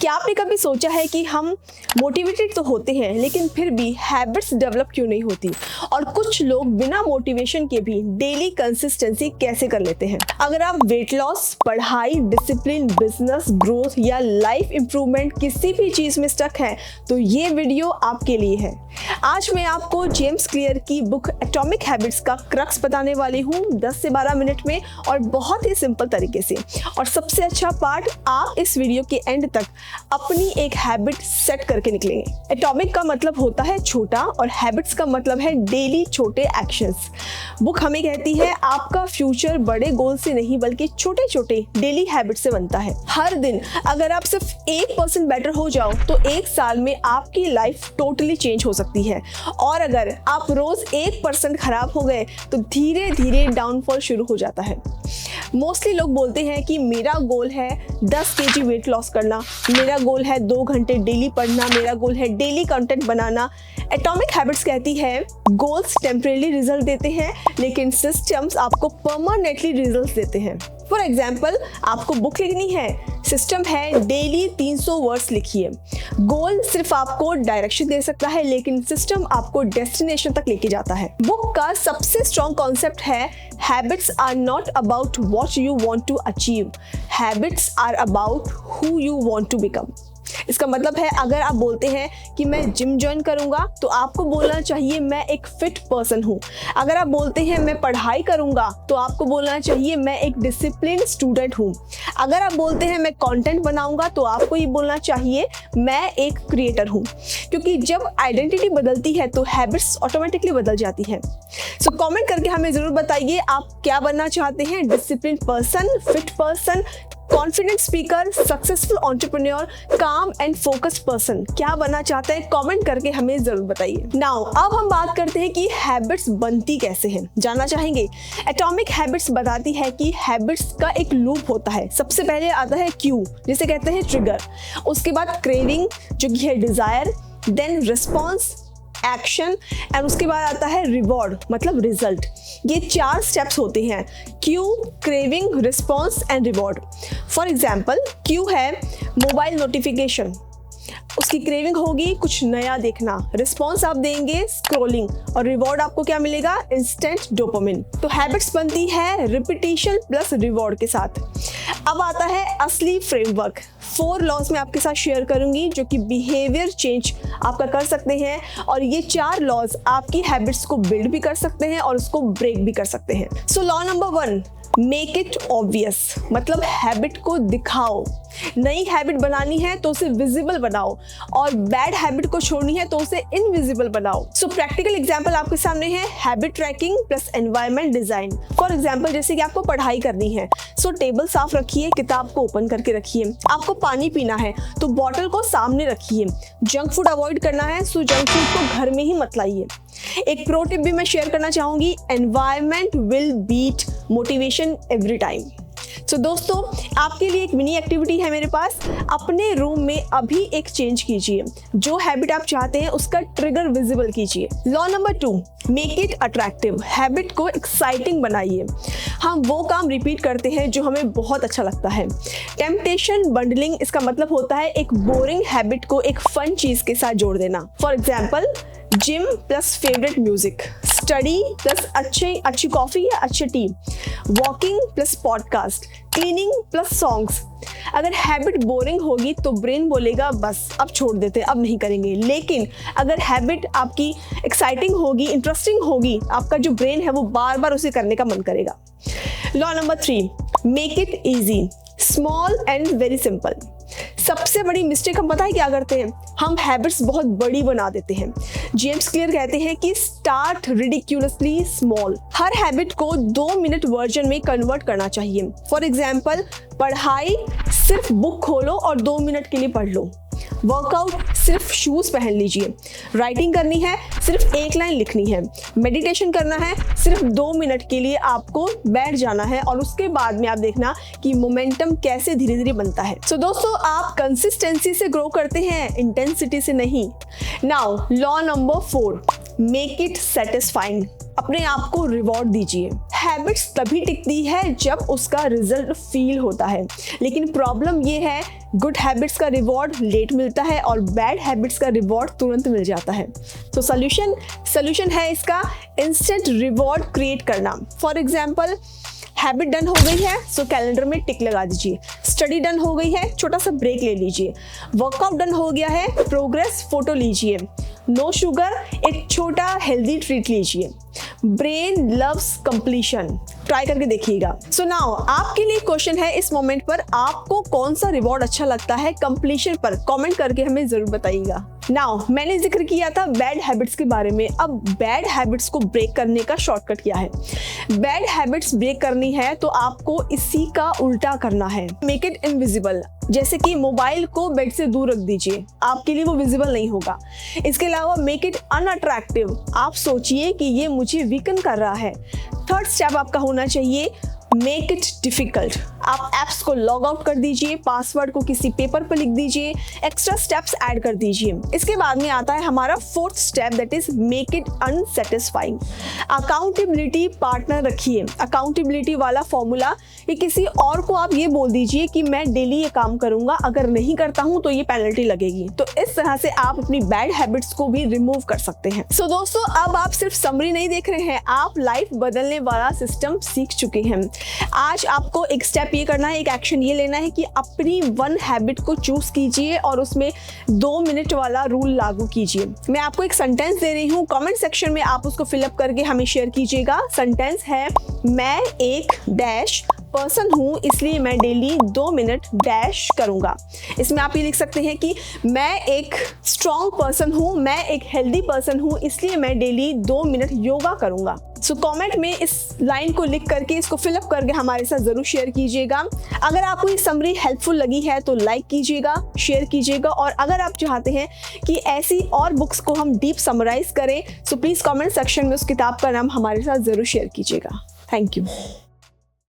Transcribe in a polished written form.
क्या आपने कभी सोचा है कि हम मोटिवेटेड तो होते हैं लेकिन फिर भी हैबिट्स डेवलप क्यों नहीं होती, और कुछ लोग बिना मोटिवेशन के भी डेली कंसिस्टेंसी कैसे कर लेते हैं। अगर आप वेट लॉस, पढ़ाई, डिसिप्लिन, बिजनेस ग्रोथ या लाइफ इंप्रूवमेंट किसी भी चीज में स्टक है तो ये वीडियो आपके लिए है। आज मैं आपको जेम्स क्लियर की बुक एटॉमिक हैबिट्स का क्रक्स बताने वाली हूँ 10 से 12 मिनट में और बहुत ही सिंपल तरीके से। और सबसे अच्छा पार्ट, आप इस वीडियो के एंड तक अपनी एक हैबिट सेट करके निकलेंगे। एटॉमिक का मतलब होता है छोटा और हैबिट्स का मतलब है डेली छोटे एक्शंस। बुक हमें कहती है आपका फ्यूचर बड़े गोल से नहीं बल्कि छोटे छोटे डेली हैबिट से बनता है। हर दिन अगर आप सिर्फ 1% बेटर हो जाओ तो 1 साल में आपकी लाइफ टोटली चेंज हो सकती है। और अगर आप रोज 1% खराब हो गए तो धीरे धीरे डाउनफॉल शुरू हो जाता है। मोस्टली लोग बोलते हैं कि मेरा गोल है 10 kg वेट लॉस करना, मेरा गोल है 2 घंटे डेली पढ़ना, मेरा गोल है डेली कंटेंट बनाना। एटॉमिक हैबिट्स कहती है गोल्स टेम्परेरी रिजल्ट देते हैं लेकिन सिस्टम्स आपको परमानेंटली रिजल्ट देते हैं। फॉर एग्जाम्पल, आपको बुक लिखनी है, सिस्टम है डेली 300 वर्ड्स लिखिए। गोल सिर्फ आपको डायरेक्शन दे सकता है लेकिन सिस्टम आपको डेस्टिनेशन तक लेके जाता है। बुक का सबसे स्ट्रॉन्ग कॉन्सेप्ट है habits are not about what you want to achieve, habits are about who you want to become. इसका मतलब है अगर आप बोलते हैं कि मैं जिम ज्वाइन करूंगा तो आपको बोलना चाहिए मैं एक फिट पर्सन हूं। अगर आप बोलते हैं मैं पढ़ाई करूंगा तो आपको बोलना चाहिए मैं एक डिसिप्लिन स्टूडेंट हूं। अगर आप बोलते हैं मैं कंटेंट बनाऊंगा तो आपको ये बोलना चाहिए मैं एक क्रिएटर हूं। क्योंकि जब आइडेंटिटी बदलती है तो हैबिट्स ऑटोमेटिकली बदल जाती है। सो कमेंट करके हमें जरूर बताइए आप क्या बनना चाहते हैं, discipline person, fit person, confident speaker, successful entrepreneur, काम एंड फोकस्ड पर्सन। क्या बनना चाहते हैं कमेंट करके हमें जरूर बताइए। नाउ अब हम बात करते हैं कि हैबिट्स बनती कैसे हैं। जानना चाहेंगे? एटॉमिक हैबिट्स बताती है कि हैबिट्स का एक लूप होता है। सबसे पहले आता है क्यू, जिसे कहते हैं ट्रिगर, उसके बाद क्रेविंग जो कि है desire, then response, action and उसके बाद आता है रिवॉर्ड मतलब रिजल्ट। ये 4 स्टेप्स होते हैं, Q, craving, response and reward. For example, Q है मोबाइल नोटिफिकेशन, उसकी क्रेविंग होगी कुछ नया देखना, रिस्पॉन्स आप देंगे स्क्रॉलिंग और रिवॉर्ड आपको क्या मिलेगा, इंस्टेंट डोपामिन। तो हैबिट्स बनती है रिपीटिशन प्लस रिवॉर्ड के साथ। अब आता है असली फ्रेमवर्क। 4 लॉज में आपके साथ शेयर करूंगी जो कि बिहेवियर चेंज आपका कर सकते हैं और ये 4 लॉज आपकी हैबिट्स को बिल्ड भी कर सकते हैं और उसको ब्रेक भी कर सकते हैं। So law number 1, make it obvious, मतलब हैबिट को दिखाओ। नई हैबिट बनानी है तो उसे विजिबल बनाओ और बैड हैबिट को छोड़नी है तो उसे इनविजिबल बनाओ। सो प्रैक्टिकल एग्जांपल आपके सामने है habit tracking plus environment design. For example, जैसे कि आपको पढ़ाई करनी है सो टेबल साफ रखिए, किताब को ओपन करके रखिए। आपको पानी पीना है तो बॉटल को सामने रखिए। जंक फूड अवॉइड करना है सो जंक फूड को घर में ही मत लाइए। एक प्रो टिप भी मैं शेयर करना चाहूंगी, environment will beat motivation every time. So दोस्तों, आपके लिए एक मिनी एक्टिविटी है मेरे पास। अपने रूम में अभी एक चेंज कीजिए, जो हैबिट आप चाहते हैं उसका ट्रिगर विजिबल कीजिए। Law number 2, make it attractive, habit को एक्साइटिंग बनाइए। हम वो काम रिपीट करते हैं जो हमें बहुत अच्छा लगता है। टेम्पटेशन बंडलिंग, इसका मतलब होता है एक बोरिंग हैबिट को एक फन चीज के साथ जोड़ देना। For example, gym plus favourite music, study plus अच्छी कॉफी या अच्छी T, walking plus podcast, cleaning plus songs. अगर हैबिट बोरिंग होगी तो ब्रेन बोलेगा बस अब छोड़ देते, अब नहीं करेंगे। लेकिन अगर हैबिट आपकी एक्साइटिंग होगी, इंटरेस्टिंग होगी, आपका जो ब्रेन है वो बार बार उसे करने का मन करेगा। Law number 3, make it easy, small and very simple. सबसे बड़ी मिस्टेक हम पता है क्या करते हैं, हम हैबिट्स बहुत बड़ी बना देते हैं। जेम्स क्लियर कहते हैं कि स्टार्ट रिडिक्यूलसली स्मॉल। हर हैबिट को 2 मिनट वर्जन में कन्वर्ट करना चाहिए। फॉर एग्जाम्पल, पढ़ाई सिर्फ बुक खोलो और 2 मिनट के लिए पढ़ लो। वर्कआउट सिर्फ शूज पहन लीजिए। राइटिंग करनी है सिर्फ 1 लाइन लिखनी है। मेडिटेशन करना है सिर्फ 2 मिनट के लिए आपको बैठ जाना है और उसके बाद में आप देखना कि मोमेंटम कैसे धीरे धीरे बनता है। सो दोस्तों, आप कंसिस्टेंसी से ग्रो करते हैं, इंटेंसिटी से नहीं। Now law number 4, make it satisfying. अपने आप को रिवॉर्ड दीजिए। हैबिट्स तभी टिकती है जब उसका रिजल्ट फील होता है, लेकिन प्रॉब्लम ये है गुड हैबिट्स का रिवॉर्ड लेट मिलता है और बैड हैबिट्स का रिवॉर्ड तुरंत मिल जाता है। तो सोल्यूशन है इसका इंस्टेंट रिवॉर्ड क्रिएट करना। फॉर एग्जाम्पल, हैबिट डन हो गई है सो कैलेंडर में टिक लगा दीजिए। स्टडी डन हो गई है, छोटा सा ब्रेक ले लीजिए। वर्कआउट डन हो गया है, प्रोग्रेस फोटो लीजिए। नो शुगर, एक छोटा हेल्दी ट्रीट लीजिए। ब्रेन लव्स कंप्लीशन, ट्राई करके देखिएगा। सो नाउ आपके लिए क्वेश्चन है इस मोमेंट पर, आपको कौन सा रिवॉर्ड अच्छा लगता है कंप्लीशन पर? कमेंट करके हमें जरूर बताइएगा। नाउ मैंने जिक्र किया था बैड हैबिट्स के बारे में। अब बैड हैबिट्स को ब्रेक करने का शॉर्टकट क्या है? बैड हैबिट्स ब्रेक करनी है तो आपको इसी का उल्टा करना है। मेक इट इनविजिबल, जैसे कि मोबाइल को बेड से दूर रख दीजिए, आपके लिए वो विजिबल नहीं होगा। इसके अलावा मेक इट अनअट्रैक्टिव, आप सोचिए कि ये मुझे वीकन कर रहा है। थर्ड स्टेप आपका होना चाहिए मेक इट डिफिकल्ट, आप एप्स को लॉग आउट कर दीजिए, पासवर्ड को किसी पेपर पर लिख दीजिए, एक्स्ट्रा स्टेप्स ऐड कर दीजिए। इसके बाद में आता है हमारा fourth step, that is make it unsatisfying. Accountability partner रखिए, अकाउंटेबिलिटी वाला फॉर्मूला, ये किसी और को आप ये बोल दीजिए कि मैं डेली ये काम करूंगा, अगर नहीं करता हूं तो ये पेनल्टी लगेगी। तो इस तरह से आप अपनी बैड हैबिट्स को भी रिमूव कर सकते हैं। सो दोस्तों, अब आप सिर्फ समरी नहीं देख रहे हैं, आप लाइफ बदलने वाला सिस्टम सीख चुके हैं। आज आपको एक स्टेप ये करना है, एक एक्शन ये लेना है कि अपनी वन हैबिट को चूज कीजिए और उसमें 2 मिनट वाला रूल लागू कीजिए। मैं आपको एक सेंटेंस दे रही हूँ, कमेंट सेक्शन में आप उसको फिलअप करके हमें शेयर कीजिएगा। सेंटेंस है, मैं एक डैश पर्सन हूँ इसलिए मैं डेली 2 मिनट डैश करूंगा। इसमें आप ये लिख सकते हैं कि मैं एक स्ट्रॉन्ग पर्सन हूँ, मैं एक हेल्दी पर्सन हूँ इसलिए मैं डेली 2 मिनट योगा करूंगा। सो कमेंट में इस लाइन को लिख करके इसको फिलअप करके हमारे साथ जरूर शेयर कीजिएगा। अगर आपको ये समरी हेल्पफुल लगी है तो लाइक कीजिएगा, शेयर कीजिएगा, और अगर आप चाहते हैं कि ऐसी और बुक्स को हम डीप समराइज करें सो प्लीज कमेंट सेक्शन में उस किताब का नाम हमारे साथ जरूर शेयर कीजिएगा। Thank you.